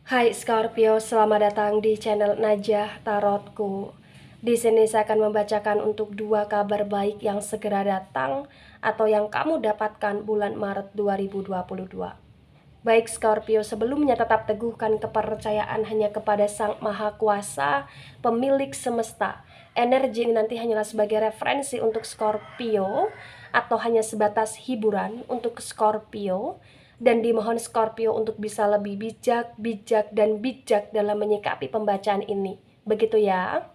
Hai Scorpio, selamat datang di channel Najah Tarotku. Di sini saya akan membacakan untuk 2 kabar baik yang segera datang atau yang kamu dapatkan bulan Maret 2022. Baik Scorpio, sebelumnya tetap teguhkan kepercayaan hanya kepada Sang Maha Kuasa, pemilik semesta. Energi ini nanti hanyalah sebagai referensi untuk Scorpio atau hanya sebatas hiburan untuk Scorpio. Dan dimohon Scorpio untuk bisa lebih bijak dalam menyikapi pembacaan ini. Begitu ya.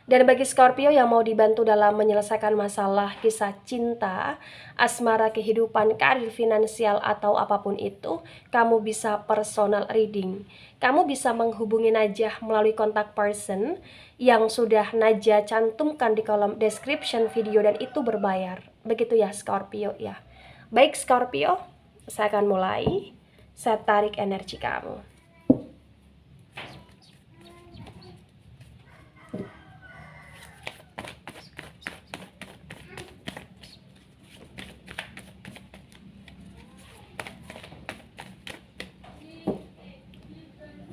Dan bagi Scorpio yang mau dibantu dalam menyelesaikan masalah kisah cinta, asmara, kehidupan, karir, finansial, atau apapun itu, kamu bisa personal reading. Kamu bisa menghubungi Najah melalui kontak person yang sudah Najah cantumkan di kolom description video dan itu berbayar. Begitu ya Scorpio ya. Baik Scorpio, saya akan mulai. Saya tarik energi kamu.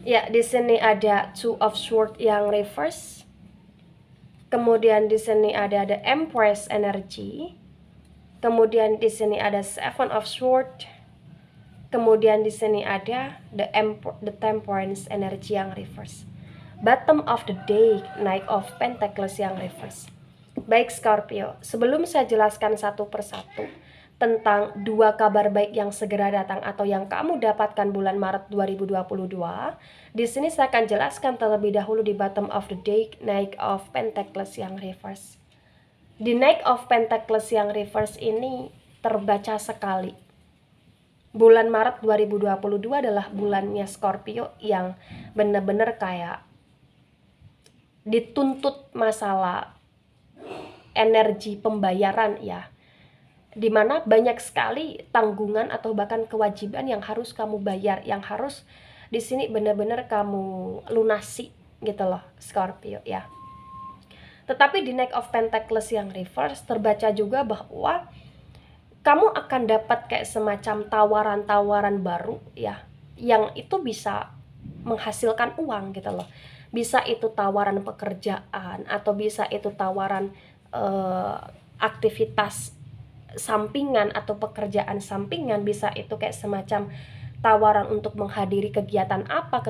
Ya, di sini ada Two of Swords yang reverse. Kemudian di sini ada The Empress energy. Kemudian di sini ada Seven of Swords. Kemudian di sini ada the Temperance energy yang reverse. Bottom of the deck, Knight of Pentacles yang reverse. Baik Scorpio, sebelum saya jelaskan satu persatu tentang 2 kabar baik yang segera datang atau yang kamu dapatkan bulan Maret 2022, di sini saya akan jelaskan terlebih dahulu di bottom of the deck, Knight of Pentacles yang reverse. Di Knight of Pentacles yang reverse ini terbaca sekali. Bulan Maret 2022 adalah bulannya Scorpio yang benar-benar kayak dituntut masalah energi pembayaran ya, dimana banyak sekali tanggungan atau bahkan kewajiban yang harus kamu bayar, yang harus di sini benar-benar kamu lunasi gitu loh Scorpio ya. Tetapi di Knight of Pentacles yang reverse terbaca juga bahwa kamu akan dapat kayak semacam tawaran-tawaran baru ya, yang itu bisa menghasilkan uang gitu loh. Bisa itu tawaran pekerjaan atau bisa itu tawaran aktivitas sampingan atau pekerjaan sampingan, bisa itu kayak semacam tawaran untuk menghadiri kegiatan apa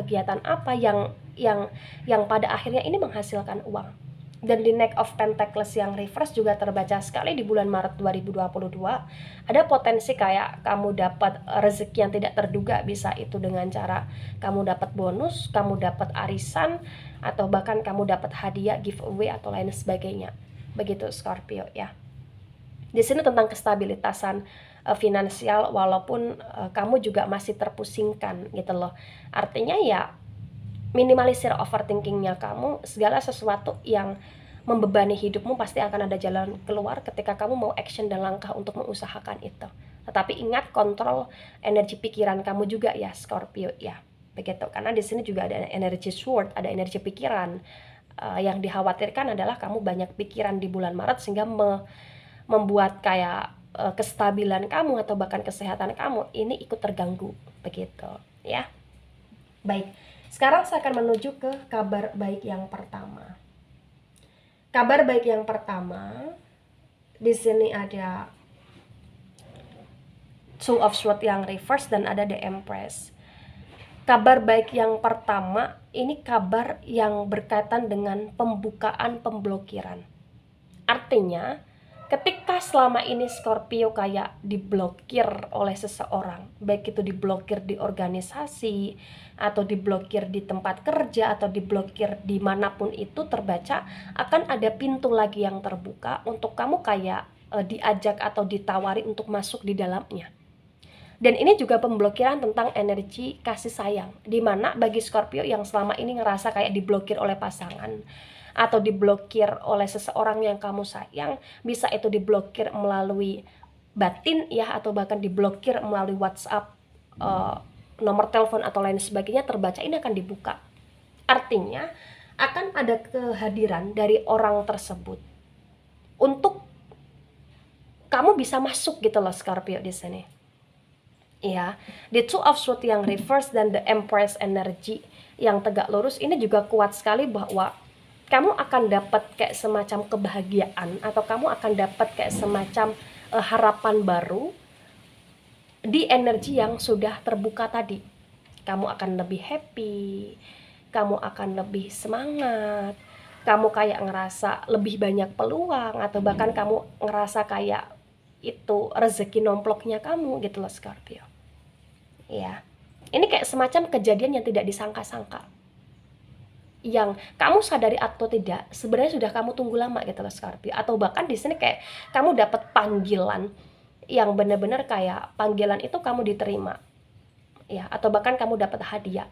yang pada akhirnya ini menghasilkan uang. Dan di Knight of Pentacles yang reverse juga terbaca sekali di bulan Maret 2022. Ada potensi kayak kamu dapat rezeki yang tidak terduga, bisa itu dengan cara kamu dapat bonus, kamu dapat arisan, atau bahkan kamu dapat hadiah, giveaway atau lain sebagainya. Begitu Scorpio ya. Di sini tentang kestabilitasan finansial, walaupun kamu juga masih terpusingkan gitu loh. Artinya ya minimalisir overthinkingnya kamu. Segala sesuatu yang membebani hidupmu pasti akan ada jalan keluar ketika kamu mau action dan langkah untuk mengusahakan itu. Tetapi ingat, kontrol energi pikiran kamu juga ya Scorpio ya. Begitu, karena di sini juga ada energi sword, ada energi pikiran. Yang dikhawatirkan adalah kamu banyak pikiran di bulan Maret sehingga membuat kayak kestabilan kamu atau bahkan kesehatan kamu ini ikut terganggu begitu ya. Baik, sekarang saya akan menuju ke kabar baik yang pertama. Kabar baik yang pertama di sini ada Two of Swords yang reverse dan ada The Empress. Kabar baik yang pertama ini kabar yang berkaitan dengan pembukaan pemblokiran. Artinya ketika selama ini Scorpio kayak diblokir oleh seseorang, baik itu diblokir di organisasi atau diblokir di tempat kerja atau diblokir dimanapun itu, terbaca akan ada pintu lagi yang terbuka untuk kamu kayak diajak atau ditawari untuk masuk di dalamnya. Dan ini juga pemblokiran tentang energi kasih sayang, dimana bagi Scorpio yang selama ini ngerasa kayak diblokir oleh pasangan atau diblokir oleh seseorang yang kamu sayang, bisa itu diblokir melalui batin ya, atau bahkan diblokir melalui WhatsApp, nomor telepon atau lain sebagainya, terbaca ini akan dibuka. Artinya akan ada kehadiran dari orang tersebut untuk kamu bisa masuk gitu loh Scorpio di sini Ya, the two of swords yang reverse dan the empress energy yang tegak lurus ini juga kuat sekali bahwa kamu akan dapat kayak semacam kebahagiaan atau kamu akan dapat kayak semacam harapan baru di energi yang sudah terbuka tadi. Kamu akan lebih happy, kamu akan lebih semangat, kamu kayak ngerasa lebih banyak peluang, atau bahkan kamu ngerasa kayak itu rezeki nomploknya kamu gitu loh Scorpio. Ya, ini kayak semacam kejadian yang tidak disangka-sangka, yang kamu sadari atau tidak sebenarnya sudah kamu tunggu lama gitu loh Scorpio. Atau bahkan di sini kayak kamu dapat panggilan yang benar-benar kayak panggilan itu kamu diterima, ya, atau bahkan kamu dapat hadiah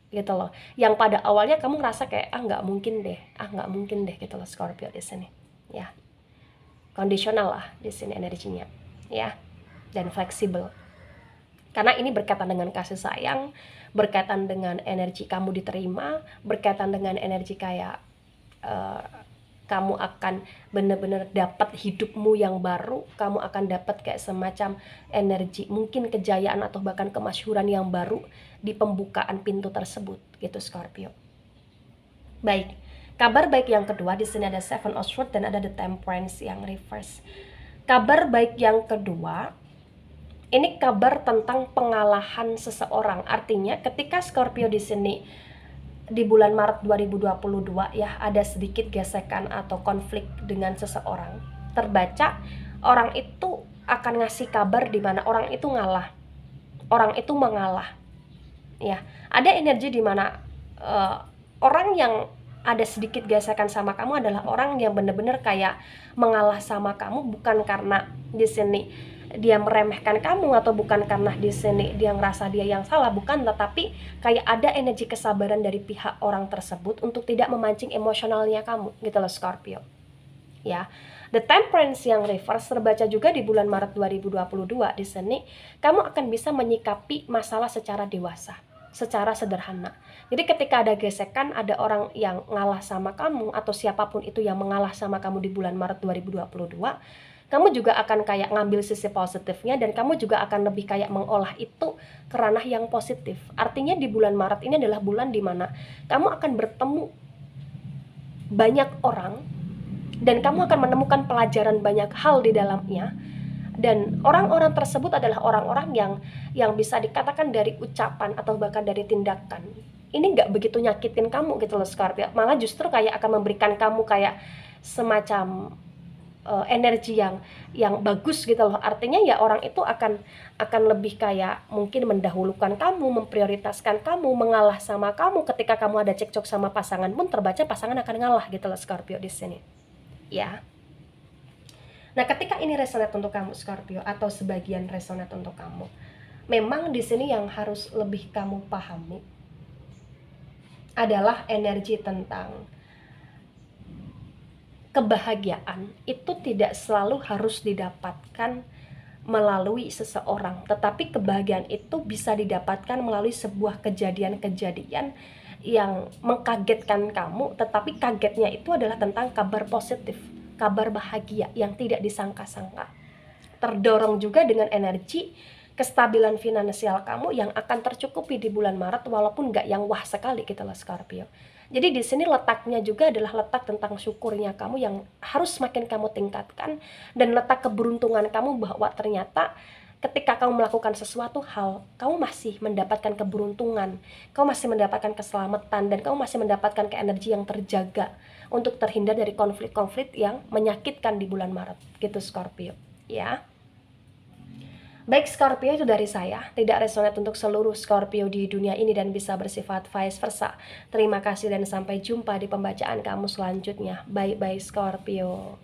gitu loh, yang pada awalnya kamu ngerasa kayak nggak mungkin deh gitu loh Scorpio di sini. Ya, kondisional lah di sini energinya, ya, dan fleksibel. Karena ini berkaitan dengan kasih sayang, berkaitan dengan energi kamu diterima, berkaitan dengan energi kayak kamu akan benar-benar dapat hidupmu yang baru, kamu akan dapat kayak semacam energi, mungkin kejayaan atau bahkan kemasyhuran yang baru di pembukaan pintu tersebut gitu Scorpio. Baik, kabar baik yang kedua di sini ada Seven of Swords dan ada the Temperance yang reverse. Kabar baik yang kedua ini kabar tentang pengalahan seseorang. Artinya ketika Scorpio di sini di bulan Maret 2022 ya ada sedikit gesekan atau konflik dengan seseorang, terbaca orang itu akan ngasih kabar di mana orang itu ngalah, orang itu mengalah. Ya, ada energi di mana orang yang ada sedikit gesekan sama kamu adalah orang yang benar-benar kayak mengalah sama kamu, bukan karena di sini dia meremehkan kamu atau bukan karena di sini dia ngerasa dia yang salah, bukan, tetapi kayak ada energi kesabaran dari pihak orang tersebut untuk tidak memancing emosionalnya kamu gitu loh Scorpio. Ya, the Temperance yang reverse terbaca juga di bulan Maret 2022 di sini kamu akan bisa menyikapi masalah secara dewasa, secara sederhana. Jadi ketika ada gesekan, ada orang yang ngalah sama kamu atau siapapun itu yang mengalah sama kamu di bulan Maret 2022, kamu juga akan kayak ngambil sisi positifnya dan kamu juga akan lebih kayak mengolah itu ke ranah yang positif. Artinya di bulan Maret ini adalah bulan dimana kamu akan bertemu banyak orang dan kamu akan menemukan pelajaran banyak hal di dalamnya. Dan orang-orang tersebut adalah orang-orang yang bisa dikatakan dari ucapan atau bahkan dari tindakan ini nggak begitu nyakitin kamu gitu loh Scorpio, malah justru kayak akan memberikan kamu kayak semacam energi yang bagus gitu loh. Artinya ya orang itu akan lebih kayak mungkin mendahulukan kamu, memprioritaskan kamu, mengalah sama kamu. Ketika kamu ada cekcok sama pasangan pun terbaca pasangan akan ngalah gitu loh Scorpio di sini. Ya. Nah, ketika ini resonate untuk kamu Scorpio atau sebagian resonate untuk kamu, memang di sini yang harus lebih kamu pahami adalah energi tentang kebahagiaan itu tidak selalu harus didapatkan melalui seseorang, tetapi kebahagiaan itu bisa didapatkan melalui sebuah kejadian-kejadian yang mengkagetkan kamu, tetapi kagetnya itu adalah tentang kabar positif, kabar bahagia yang tidak disangka-sangka. Terdorong juga dengan energi kestabilan finansial kamu yang akan tercukupi di bulan Maret, walaupun nggak yang wah sekali gitu loh Scorpio. Jadi di sini letaknya juga adalah letak tentang syukurnya kamu yang harus semakin kamu tingkatkan, dan letak keberuntungan kamu bahwa ternyata ketika kamu melakukan sesuatu hal, kamu masih mendapatkan keberuntungan, kamu masih mendapatkan keselamatan, dan kamu masih mendapatkan energi yang terjaga untuk terhindar dari konflik-konflik yang menyakitkan di bulan Maret gitu Scorpio. Ya. Baik Scorpio, itu dari saya. Tidak resonate untuk seluruh Scorpio di dunia ini dan bisa bersifat vice versa. Terima kasih dan sampai jumpa di pembacaan kamu selanjutnya. Bye-bye Scorpio.